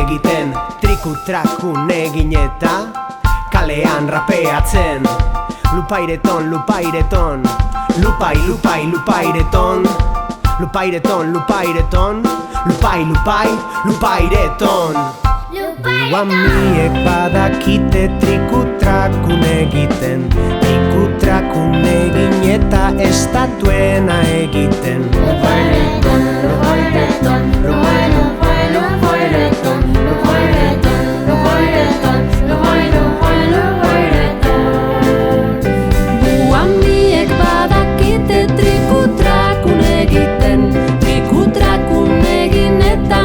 egiten, trikutrakun egin eta kalean rapeatzen. Lupaireton, lupaireton, lupai, lupai, lupaireton, lupaireton, lupaireton, lupai, lupai, lupaireton. Guamiek badakite trikutrakun egiten, trikutrakun egin eta estatuena egiten. Lupaireton, lupaireton, lupai, lupai, lupaireton, lupaireton, lupaireton, lupai, lupai, lupaireton. Guamiek badakite trikutrakun egiten, trikutrakun egin eta